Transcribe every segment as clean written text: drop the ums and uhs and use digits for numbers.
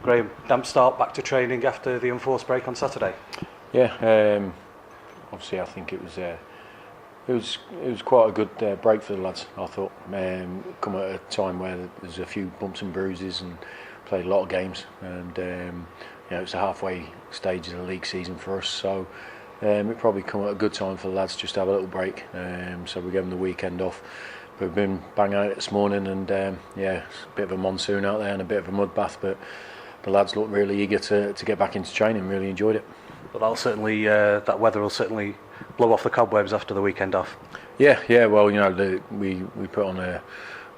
Graham, damp start back to training after the enforced break on Saturday. Yeah, obviously I think it was quite a good break for the lads. I thought, come at a time where there's a few bumps and bruises and played a lot of games, and it's the halfway stage of the league season for us. So it probably come at a good time for the lads just to have a little break. So we gave them the weekend off. We've been banging at it this morning, and it's a bit of a monsoon out there and a bit of a mud bath, but the lads look really eager to get back into training. Really enjoyed it. But that'll certainly that weather will certainly blow off the cobwebs after the weekend off. Yeah. Well, we put on a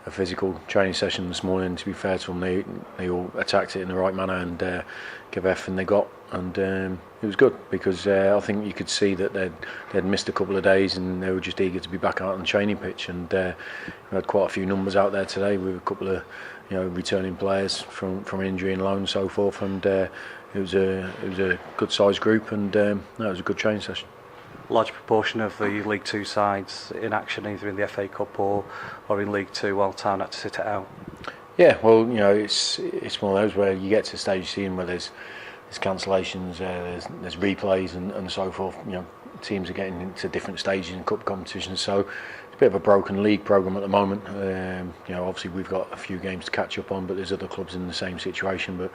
physical training session this morning. To be fair to them, they all attacked it in the right manner and gave everything they got, and it was good because I think you could see that they'd missed a couple of days and they were just eager to be back out on the training pitch. And we had quite a few numbers out there today with a couple of returning players from injury and loan and so forth, and it was a good sized group, and it was a good training session. Large proportion of the League Two sides in action either in the FA Cup or in League Two, while Town had to sit it out. Yeah, well, it's one of those where you get to the stage seeing where there's cancellations, there's replays and so forth. Teams are getting into different stages in cup competitions, so it's a bit of a broken league programme at the moment. Obviously we've got a few games to catch up on, but there's other clubs in the same situation. But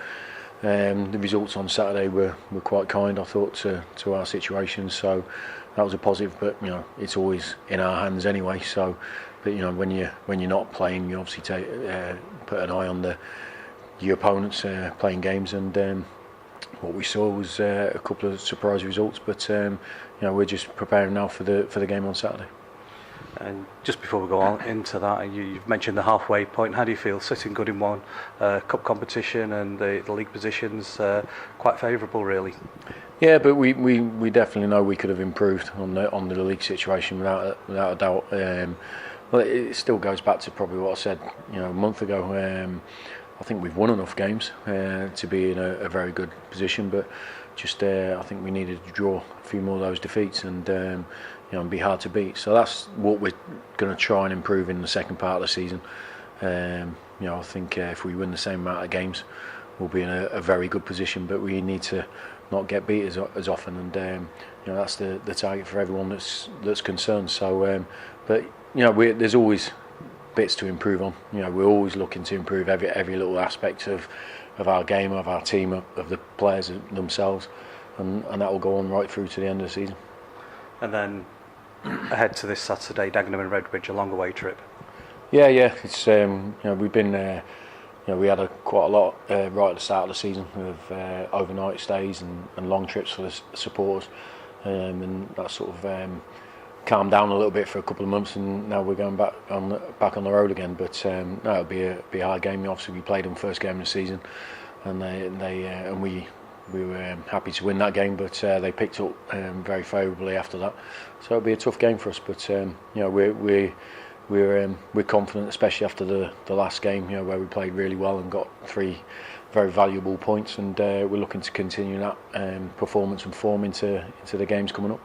the results on Saturday were quite kind, I thought, to our situation. So that was a positive. But it's always in our hands anyway. So, but when you're not playing, you obviously put an eye on your opponents playing games, and what we saw was a couple of surprise results. But we're just preparing now for the game on Saturday. And just before we go on into that, you've mentioned the halfway point. How do you feel sitting good in one cup competition, and the league positions quite favourable, really? Yeah, but we definitely know we could have improved on the league situation without a doubt. Well, it still goes back to probably what I said a month ago. I think we've won enough games to be in a very good position, but just I think we needed to draw a few more of those defeats and and be hard to beat. So that's what we're going to try and improve in the second part of the season. I think if we win the same amount of games, we'll be in a very good position. But we need to not get beat as often, and that's the target for everyone that's concerned. So, but there's always bits to improve on. We're always looking to improve every little aspect of our game, of our team, of the players themselves, and that will go on right through to the end of the season. And then ahead to this Saturday, Dagenham and Redbridge, a long away trip. Yeah. It's we've been we had quite a lot right at the start of the season with overnight stays and long trips for the supporters, and that sort of calmed down a little bit for a couple of months, and now we're going back on the road again. But it'll be a hard game. Obviously, we played them first game of the season, and we were happy to win that game, but they picked up very favourably after that. So it'll be a tough game for us. But we're confident, especially after the last game, where we played really well and got 3 very valuable points, and we're looking to continue that performance and form into the games coming up.